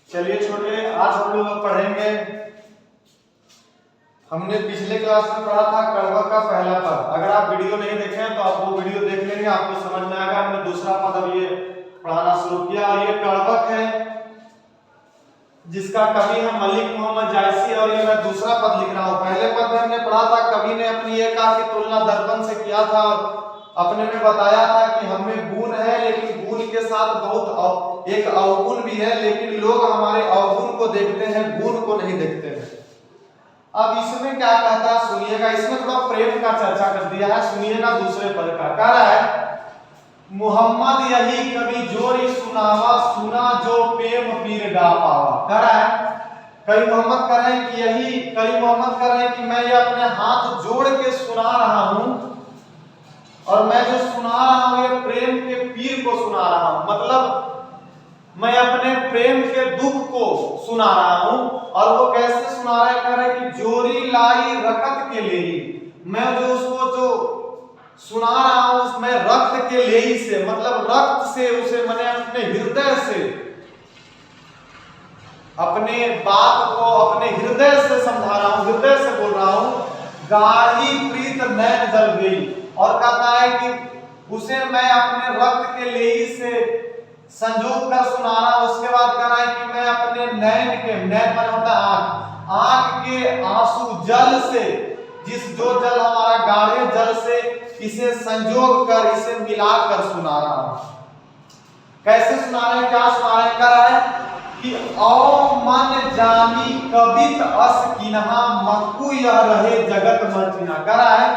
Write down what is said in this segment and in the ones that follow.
चलिए छोटे, आज हम लोग पढ़ेंगे। हमने पिछले क्लास में पढ़ा था कड़वक का पहला पद। अगर आप वीडियो नहीं देखे हैं तो आप वो वीडियो देख लेंगे, आपको समझ में आएगा। हमने दूसरा पद अब ये पढ़ाना शुरू किया और ये कड़वक है जिसका कवि है मलिक मोहम्मद जायसी, और ये मैं दूसरा पद लिख रहा हूँ। पहले पद में हमने पढ़ा था कवि ने अपनी एका की तुलना दर्पण से किया था और अपने में बताया था कि हमें गुण है, लेकिन गुण के साथ बहुत एक अवगुण भी है, लेकिन लोग हमारे अवगुण को देखते हैं, गुण को नहीं देखते हैं। अब इसमें क्या कहता है सुनिएगा। इसमें थोड़ा प्रेम का चर्चा कर दिया है, सुनिएगा दूसरे पद का। कह रहा है मोहम्मद यही कवि जोरी सुनावा, सुना जो प्रेम पीर गा पावा। कह रहा है कवि मोहम्मद कह रहे हैं कि यही कवि मोहम्मद कह रहे हैं कि मैं ये अपने हाथ जोड़ के सुना रहा हूं, और मैं जो सुना रहा हूं ये प्रेम के पीर को सुना रहा हूं। मतलब मैं अपने प्रेम के दुख को सुना रहा हूं। और वो कैसे सुना रहा है? कह रहा है कि जोरी लाई रकत के लिए, मैं जो उसको जो सुना रहा हूं उसमें रक्त के ले से, मतलब रक्त से उसे मैंने अपने हृदय से अपने बात को अपने हृदय से समझा रहा हूं, हृदय से बोल रहा हूं। गाढ़ी प्रीत नैन जल गई, और कहता है कि उसे मैं अपने रक्त के ले से संजोग कर सुना रहा हूं। उसके बाद कह रहा है कि मैं अपने नैन के, नैन मन होता है आंख, आंख के आंसू जल से, जिस जो जल हमारा गाढ़े जल से इसे संजोग कर इसे मिलाकर सुना रहा हूं। कैसे सुना रहे हैं, क्या सुना रहे हैं? कह रहा है कि औ मन जानी कवित अस किन्हा मक्कू यह रहे जगत मर्जिना। कह रहा है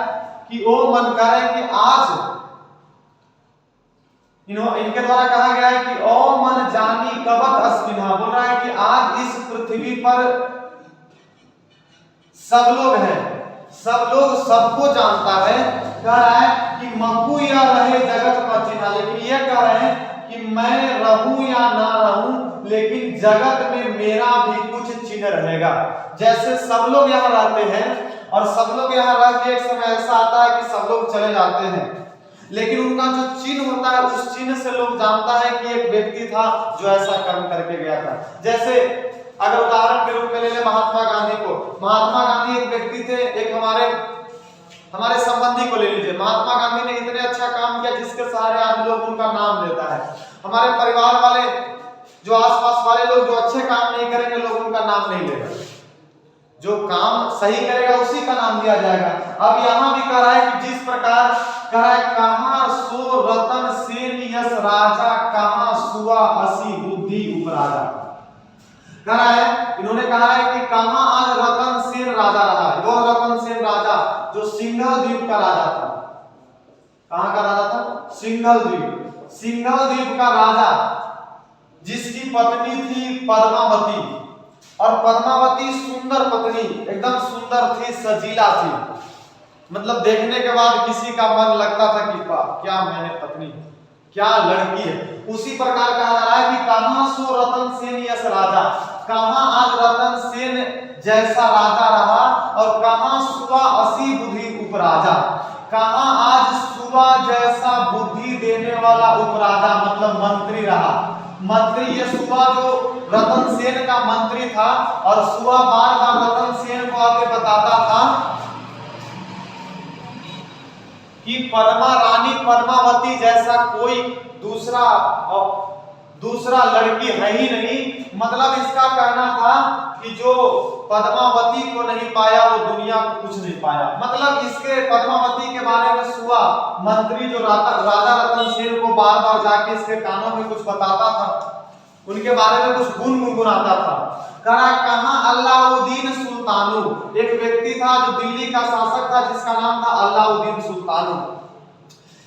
कि ओ मन, कह रहे हैं कि आज इनके द्वारा कहा गया है कि ओ मन जानी कवत अस किन्हा, बोल रहा है कि आज इस पृथ्वी पर सब लोग हैं, सब लोग सबको जानता है। कह रहा है कि मक्कू या रहे जगत मर्जिना, लेकिन ये कह रहे हैं कि मैं रहूं या ना रहूं, लेकिन जगत में मेरा भी कुछ चिन्ह रहेगा। जैसे सब लोग यहाँ रहते हैं और सब लोग यहाँ रह के एक समय ऐसा आता है कि सब लोग चले जाते हैं, लेकिन उनका जो चिन्ह होता है उस चिन्ह से लोग जानता है कि एक व्यक्ति था जो ऐसा कर्म करके गया था। जैसे अगर उदाहरण के रूप में ले ले महात्मा गांधी को। महात्मा गांधी एक व्यक्ति थे, एक हमारे संबंधी को ले लीजिए। महात्मा गांधी ने इतने अच्छा काम किया जिसके सहारे आज लोग उनका नाम लेता है। हमारे परिवार वाले जो आसपास वाले लोग जो अच्छे काम नहीं करेंगे, लोग उनका नाम नहीं लेगा। जो काम सही करेगा उसी का नाम लिया जाएगा। अब यहाँ भी कह रहा है कि जिस प्रकार कह रहा है कहां सो रतन सेन यस राजा, कहां सुआ असी बुद्धि उपराजा। कह रहा है, इन्होंने कहा है कि कहां आज रतन सेन राजा रहा है। वो रतन सेन राजा जो सिंघल द्वीप का राजा था। कहां का राजा था? सिंघल द्वीप। सिंघल द्वीप का राजा जिसकी पत्नी थी पद्मावती, और पद्मावती सुंदर पत्नी, एकदम सुंदर थी, सजीला थी। मतलब देखने के बाद किसी का मन लगता था कि क्या मैंने पत्नी, क्या लड़की है। उसी प्रकार कहा जा रहा है कि कहां सो रतन सेन यस राजा, कहां आज रतन सेन जैसा राजा रहा, और कहां सुआ असी बुद्धि उपराजा, कहां आज सुआ जैसा बुद्धि देने वाला उपराजा मतलब मंत्री रहा। मंत्री, ये सुआ जो रतन सेन का मंत्री था, और सुआ बार बार रतन सेन को आके बताता था कि पद्मा रानी पद्मावती जैसा कोई दूसरा लड़की है ही नहीं। मतलब इसका कहना था कि जो पद्मावती को नहीं पाया वो दुनिया को कुछ नहीं पाया। मतलब इसके पद्मावती के बारे में सुआ मंत्री जो राजा रतन सेन को बार बार जाके इसके कानों में कुछ बताता था, उनके बारे में कुछ गुण गुनगुनाता था। कहा कहां अल्लाउद्दीन सुल्तानू, एक व्यक्ति था जो दिल्ली का शासक था जिसका नाम था अल्लाउद्दीन सुल्तानू।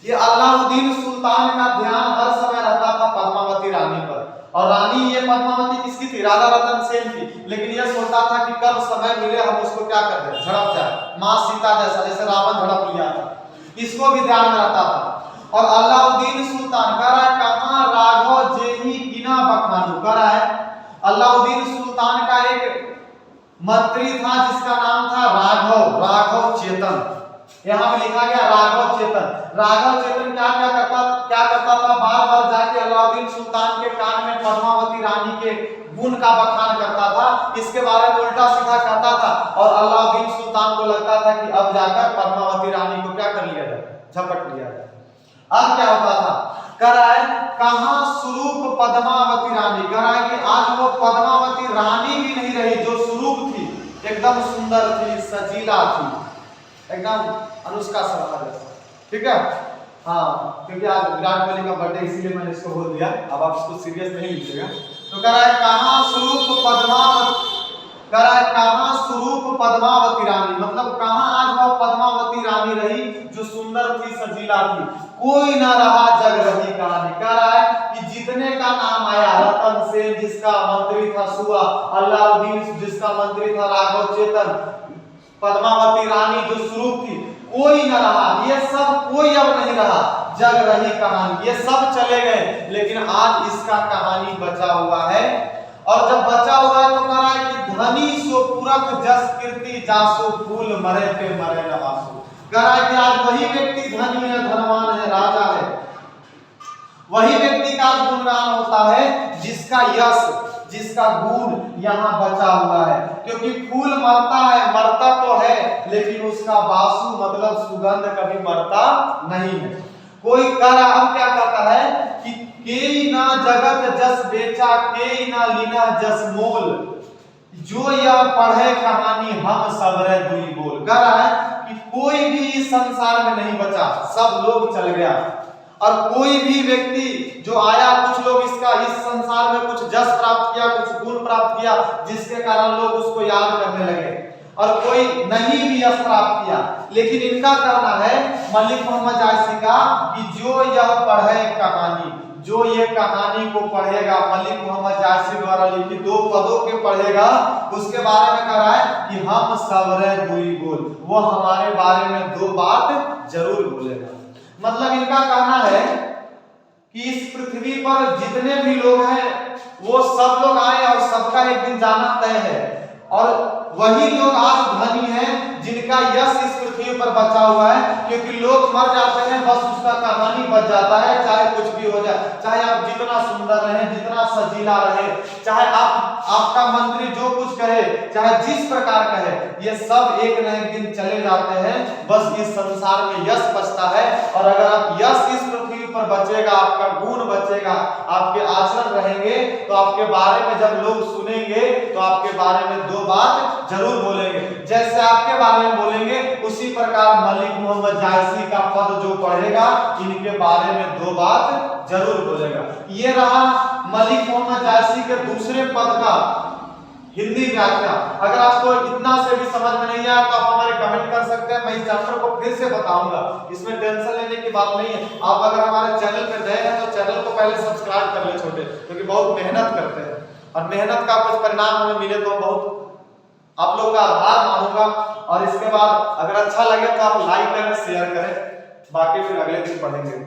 ये अल्लाउद्दीन सुल्तान का ध्यान हर समय रहता था पद्मावती रानी पर। और रानी ये पद्मावती किसकी थी? राजा रतन सेन की। लेकिन यह सोचता था कि कब समय मिले हम उसको क्या कर दें, झड़प जाए, मां सीता जैसा, जैसे रावण झड़प लिया था। इसको भी ध्यान में रहता था। और अल्लाउद्दीन सुल्तान कह रहा है कहां राघव जेही किना बखानू। कह रहा है अल्लाउद्दीन सुल्तान का एक मंत्री था जिसका नाम था राघव चेतन। यहाँ पे लिखा गया राघव चेतन। राघव चेतन क्या करता था, बार बार जाके अलाउद्दीन सुल्तान के कान में पद्मावती रानी के गुण का बखान करता था, इसके बारे में उल्टा सीधा कहता था, और अलाउद्दीन सुल्तान को लगता था कि अब जाकर पद्मावती रानी को क्या कर लिया जाए, झपट लिया जाए। अब क्या होता था, कह रहा है कहां स्वरूप पद्मावती रानी, कह रहा है कि आज वो पद्मावती रानी भी नहीं रही जो स्वरूप थी, एकदम सुंदर थी, सजीला थी, एकदम अनुष्का शर्मा जैसा। ठीक है, हाँ, क्योंकि आज विराट कोहली का बर्थडे इसीलिए मैंने इसको बोल दिया, अब आप इसको सीरियस नहीं लीजिएगा। तो कह रहा है कहां स्वरूप पद्मावती, कह रहा है कहां स्वरूप पद्मावती रानी, मतलब कहां आज वो पद्मावती रानी रही जो सुंदर थी, सजीला थी, कोई ना रहा जग रही कहानी। कह रहा है कि जितने का नाम आया, रतन सेन जिसका मंत्री था सुआ, अलाउद्दीन जिसका मंत्री था राघव चेतन, पद्मावती रानी जो स्वरूप थी, कोई न रहा, ये सब कोई अब नहीं रहा, जग रही कहानी, ये सब चले गए, लेकिन आज इसका कहानी बचा हुआ है। और जब बचा हुआ है तो कह रहा है कि धनी सो पुरख जस कीर्ति जासो फूल मरे पे मरे न वासु। कह रहा है कि आज वही व्यक्ति धनी है, धनवान है, राजा है, वही व्यक्ति का गुणगान होता है जिसका यश, जिसका गुण यहाँ बचा हुआ है। क्योंकि फूल मरता है, मरता तो है, लेकिन उसका वासु मतलब सुगंध कभी मरता नहीं है। कोई कह रहा, अब क्या कहता है कि केई ना जगत जस बेचा, केई ना लीना जस मोल, जो यह पढ़े कहानी हम सबरे दुई बोल। कह रहा है कि कोई भी इस संसार में नहीं बचा, सब लोग चल गया, और कोई भी व्यक्ति जो आया, कुछ लोग इसका इस संसार में कुछ जस प्राप्त किया, कुछ गुण प्राप्त किया, जिसके कारण लोग उसको याद करने लगे, और कोई नहीं भी यश प्राप्त किया। लेकिन इनका कहना है मलिक मोहम्मद जायसी का कि जो यह पढ़े कहानी, जो ये कहानी को पढ़ेगा, मलिक मोहम्मद जायसी द्वारा लिखी 2 पदों के पढ़ेगा, उसके बारे में कह रहा है कि हम सबरे दुई बोल, वो हमारे बारे में 2 बात जरूर बोलेगा। मतलब इनका कहना है कि इस पृथ्वी पर जितने भी लोग हैं वो सब लोग आए और सबका एक दिन जाना तय है, और वही लोग आज धनी हैं जिनका यश इस पृथ्वी पर बचा हुआ है। क्योंकि लोग मर जाते हैं, बस उसका कहानी बच जाता है, चाहे कुछ भी हो जाए, चाहे आप जितना सुंदर रहे, जितना सजीला रहे, चाहे आपका मंत्री जो कुछ कहे, चाहे जिस प्रकार कहे, ये सब एक न एक दिन चले जाते हैं, बस इस संसार में यश बचता है। और अगर आप यश इस पृथ्वी पर बचेगा, आपका गुण बचेगा, आपके आचरण रहेंगे, तो आपके बारे में जब लोग सुनेंगे तो आपके बारे में 2 बात जरूर बोलेंगे। जैसे आपके बारे में बोलेंगे, उसी प्रकार मलिक मोहम्मद जायसी का पद जो पढ़ेगा, इनके बारे में 2 बात जरूर बोलेगा। ये रहा मलिक मोहम्मद जायसी के दूसरे पद का हिंदी व्याख्या। अगर आपको इतना से भी समझ में नहीं आया तो आप हमारे कमेंट कर सकते हैं, मैं इस चैप्टर को फिर से बताऊंगा, इसमें टेंशन लेने की बात नहीं है। आप अगर हमारे चैनल पे नए हैं तो चैनल को पहले सब्सक्राइब कर ले छोटे, क्योंकि बहुत मेहनत करते हैं, और मेहनत का कुछ परिणाम हमें मिले तो बहुत आप लोग का आभार मानूंगा। और इसके बाद अगर अच्छा लगे तो आप लाइक करें, शेयर करें, बाकी फिर अगले दिन पढ़ेंगे।